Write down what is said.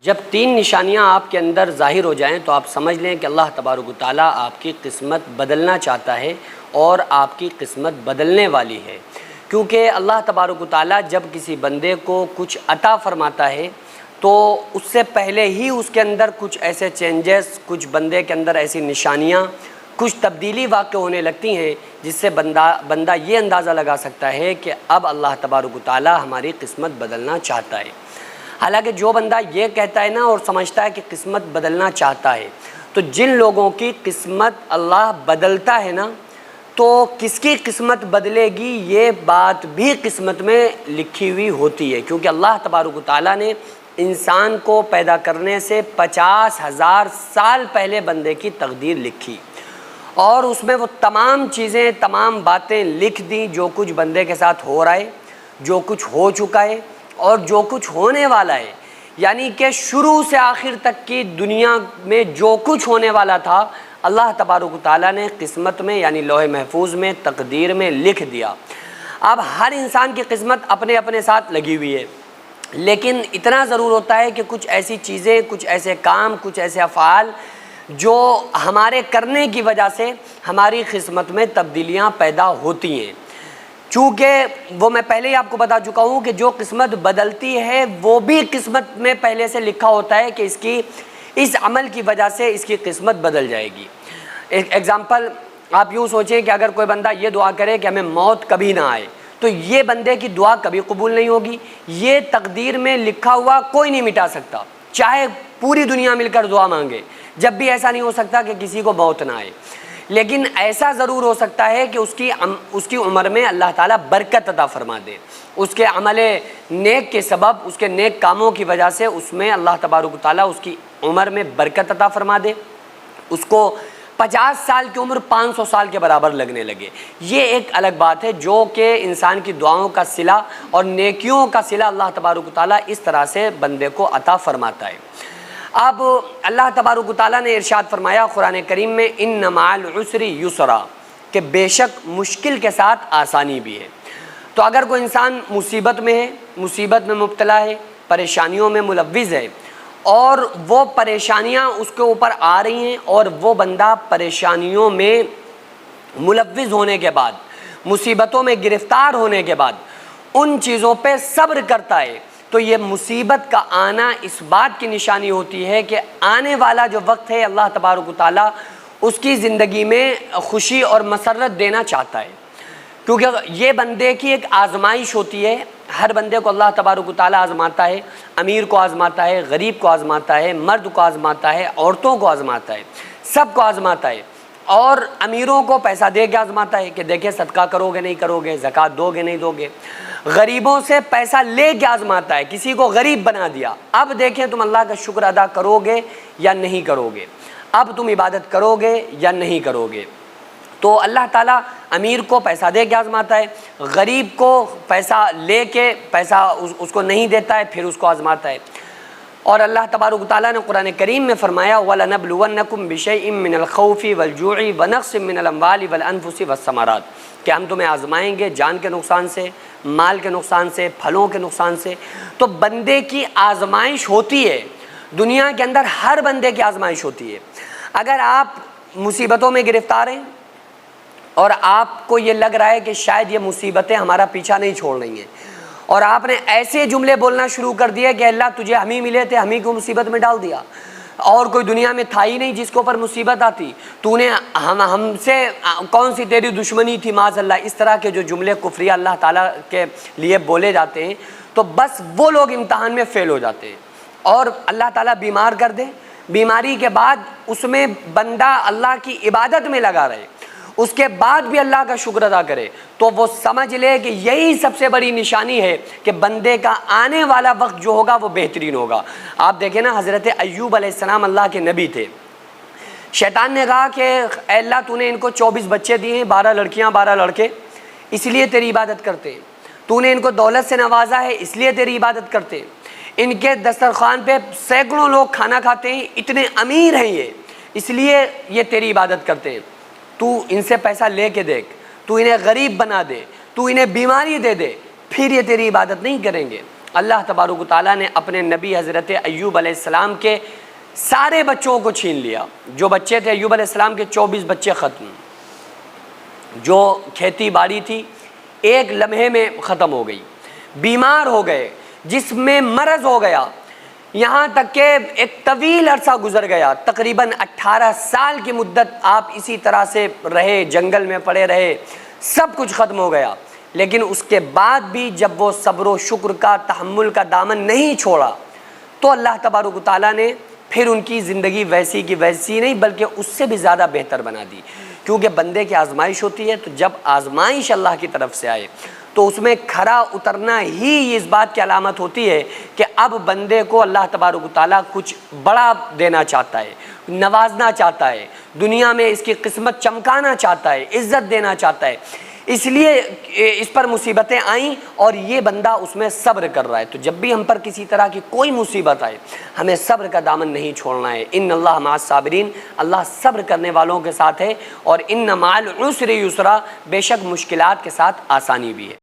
جب تین نشانیاں آپ کے اندر ظاہر ہو جائیں تو آپ سمجھ لیں کہ اللہ تبارک و تعالیٰ آپ کی قسمت بدلنا چاہتا ہے اور آپ کی قسمت بدلنے والی ہے، کیونکہ اللہ تبارک و تعالیٰ جب کسی بندے کو کچھ عطا فرماتا ہے تو اس سے پہلے ہی اس کے اندر کچھ ایسے چینجز، کچھ بندے کے اندر ایسی نشانیاں، کچھ تبدیلی واقع ہونے لگتی ہیں جس سے بندہ یہ اندازہ لگا سکتا ہے کہ اب اللہ تبارک و تعالیٰ ہماری قسمت بدلنا چاہتا ہے۔ حالانکہ جو بندہ یہ کہتا ہے نا اور سمجھتا ہے کہ قسمت بدلنا چاہتا ہے، تو جن لوگوں کی قسمت اللہ بدلتا ہے نا، تو کس کی قسمت بدلے گی یہ بات بھی قسمت میں لکھی ہوئی ہوتی ہے، کیونکہ اللہ تبارک و تعالیٰ نے انسان کو پیدا کرنے سے 50,000 سال پہلے بندے کی تقدیر لکھی، اور اس میں وہ تمام چیزیں، تمام باتیں لکھ دیں جو کچھ بندے کے ساتھ ہو رہا ہے، جو کچھ ہو چکا ہے اور جو کچھ ہونے والا ہے۔ یعنی کہ شروع سے آخر تک کی دنیا میں جو کچھ ہونے والا تھا اللہ تبارک و تعالیٰ نے قسمت میں یعنی لوح محفوظ میں، تقدیر میں لکھ دیا۔ اب ہر انسان کی قسمت اپنے اپنے ساتھ لگی ہوئی ہے، لیکن اتنا ضرور ہوتا ہے کہ کچھ ایسی چیزیں، کچھ ایسے کام، کچھ ایسے افعال جو ہمارے کرنے کی وجہ سے ہماری قسمت میں تبدیلیاں پیدا ہوتی ہیں۔ چونکہ وہ میں پہلے ہی آپ کو بتا چکا ہوں کہ جو قسمت بدلتی ہے وہ بھی قسمت میں پہلے سے لکھا ہوتا ہے کہ اس عمل کی وجہ سے اس کی قسمت بدل جائے گی۔ ایک ایگزامپل آپ یوں سوچیں کہ اگر کوئی بندہ یہ دعا کرے کہ ہمیں موت کبھی نہ آئے، تو یہ بندے کی دعا کبھی قبول نہیں ہوگی۔ یہ تقدیر میں لکھا ہوا کوئی نہیں مٹا سکتا، چاہے پوری دنیا مل کر دعا مانگے، جب بھی ایسا نہیں ہو سکتا کہ کسی کو موت نہ آئے۔ لیکن ایسا ضرور ہو سکتا ہے کہ اس کی عمر میں اللہ تعالیٰ برکت عطا فرما دے، اس کے عمل نیک کے سبب، اس کے نیک کاموں کی وجہ سے اس میں اللہ تبارک و تعالیٰ اس کی عمر میں برکت عطا فرما دے، اس کو 50 سال کی عمر 500 سال کے برابر لگنے لگے۔ یہ ایک الگ بات ہے جو کہ انسان کی دعاؤں کا صلہ اور نیکیوں کا صلہ اللہ تبارک و تعالیٰ اس طرح سے بندے کو عطا فرماتا ہے۔ اب اللہ تبارک و تعالیٰ نے ارشاد فرمایا قرآن کریم میں، ان مع العسر یسرا، کہ بے شک مشکل کے ساتھ آسانی بھی ہے۔ تو اگر کوئی انسان مصیبت میں ہے، مصیبت میں مبتلا ہے، پریشانیوں میں ملوث ہے، اور وہ پریشانیاں اس کے اوپر آ رہی ہیں، اور وہ بندہ پریشانیوں میں ملوث ہونے کے بعد، مصیبتوں میں گرفتار ہونے کے بعد ان چیزوں پہ صبر کرتا ہے، تو یہ مصیبت کا آنا اس بات کی نشانی ہوتی ہے کہ آنے والا جو وقت ہے اللہ تبارک و تعالیٰ اس کی زندگی میں خوشی اور مسرت دینا چاہتا ہے، کیونکہ یہ بندے کی ایک آزمائش ہوتی ہے۔ ہر بندے کو اللہ تبارک و تعالیٰ آزماتا ہے، امیر کو آزماتا ہے، غریب کو آزماتا ہے، مرد کو آزماتا ہے، عورتوں کو آزماتا ہے، سب کو آزماتا ہے۔ اور امیروں کو پیسہ دے کے آزماتا ہے کہ دیکھیں صدقہ کرو گے نہیں کرو گے، زکوٰۃ دو گے نہیں دو گے۔ غریبوں سے پیسہ لے کے آزماتا ہے، کسی کو غریب بنا دیا، اب دیکھیں تم اللہ کا شکر ادا کرو گے یا نہیں کرو گے، اب تم عبادت کرو گے یا نہیں کرو گے۔ تو اللہ تعالیٰ امیر کو پیسہ دے کے آزماتا ہے، غریب کو پیسہ لے کے اس کو نہیں دیتا ہے، پھر اس کو آزماتا ہے۔ اور اللہ تبارک و تعالیٰ نے قرآن کریم میں فرمایا وَلَنَبْلُوَنَّكُمْ بِشَيْءٍ مِّنَ الْخَوْفِ وَالْجُوعِ وَنَقْصٍ مِّنَ الْأَمْوَالِ وَالْأَنفُسِ وَالثَّمَرَاتِ، کہ ہم تمہیں آزمائیں گے جان کے نقصان سے، مال کے نقصان سے، پھلوں کے نقصان سے۔ تو بندے کی آزمائش ہوتی ہے، دنیا کے اندر ہر بندے کی آزمائش ہوتی ہے۔ اگر آپ مصیبتوں میں گرفتار ہیں اور آپ کو یہ لگ رہا ہے کہ شاید یہ مصیبتیں ہمارا پیچھا نہیں چھوڑ رہی ہیں، اور آپ نے ایسے جملے بولنا شروع کر دیے کہ اللہ تجھے ہم ہی ملے تھے، ہم ہی کو مصیبت میں ڈال دیا، اور کوئی دنیا میں تھا ہی نہیں جس کے اوپر مصیبت آتی، تو نے ہم سے کون سی تیری دشمنی تھی معاذ اللہ، اس طرح کے جو جملے کفریہ اللہ تعالیٰ کے لیے بولے جاتے ہیں، تو بس وہ لوگ امتحان میں فیل ہو جاتے ہیں۔ اور اللہ تعالیٰ بیمار کر دے، بیماری کے بعد اس میں بندہ اللہ کی عبادت میں لگا رہے، اس کے بعد بھی اللہ کا شکر ادا کرے، تو وہ سمجھ لے کہ یہی سب سے بڑی نشانی ہے کہ بندے کا آنے والا وقت جو ہوگا وہ بہترین ہوگا۔ آپ دیکھیں نا، حضرت ایوب علیہ السلام اللہ کے نبی تھے، شیطان نے کہا کہ اے اللہ تو نے ان کو 24 بچے دیے ہیں، 12 لڑکیاں 12 لڑکے، اس لیے تیری عبادت کرتے ہیں، تو نے ان کو دولت سے نوازا ہے اس لیے تیری عبادت کرتے ہیں، ان کے دسترخوان پہ سینکڑوں لوگ کھانا کھاتے ہیں، اتنے امیر ہیں یہ، اس لیے یہ تیری عبادت کرتے ہیں، تو ان سے پیسہ لے کے دیکھ، تو انہیں غریب بنا دے، تو انہیں بیماری دے دے، پھر یہ تیری عبادت نہیں کریں گے۔ اللہ تبارک و تعالیٰ نے اپنے نبی حضرت ایوب علیہ السلام کے سارے بچوں کو چھین لیا. جو بچے تھے ایوب علیہ السلام کے 24 بچے ختم. جو کھیتی باڑی تھی ایک لمحے میں ختم ہو گئی. بیمار ہو گئے, جسم میں مرض ہو گیا, یہاں تک کہ ایک طویل عرصہ گزر گیا. تقریباً 18 سال کی مدت آپ اسی طرح سے رہے, جنگل میں پڑے رہے, سب کچھ ختم ہو گیا. لیکن اس کے بعد بھی جب وہ صبر و شکر کا, تحمل کا دامن نہیں چھوڑا تو اللہ تبارک و تعالیٰ نے پھر ان کی زندگی ویسی کی ویسی نہیں بلکہ اس سے بھی زیادہ بہتر بنا دی. کیونکہ بندے کی آزمائش ہوتی ہے, تو جب آزمائش اللہ کی طرف سے آئے تو اس میں کھرا اترنا ہی اس بات کی علامت ہوتی ہے کہ اب بندے کو اللہ تبارک و تعالیٰ کچھ بڑا دینا چاہتا ہے, نوازنا چاہتا ہے, دنیا میں اس کی قسمت چمکانا چاہتا ہے, عزت دینا چاہتا ہے. اس لیے اس پر مصیبتیں آئیں اور یہ بندہ اس میں صبر کر رہا ہے. تو جب بھی ہم پر کسی طرح کی کوئی مصیبت آئے ہمیں صبر کا دامن نہیں چھوڑنا ہے. ان اللہ مع الصابرین, اللہ صبر کرنے والوں کے ساتھ ہے. اور ان مع العسر یسرا, بے شک مشکلات کے ساتھ آسانی بھی ہے.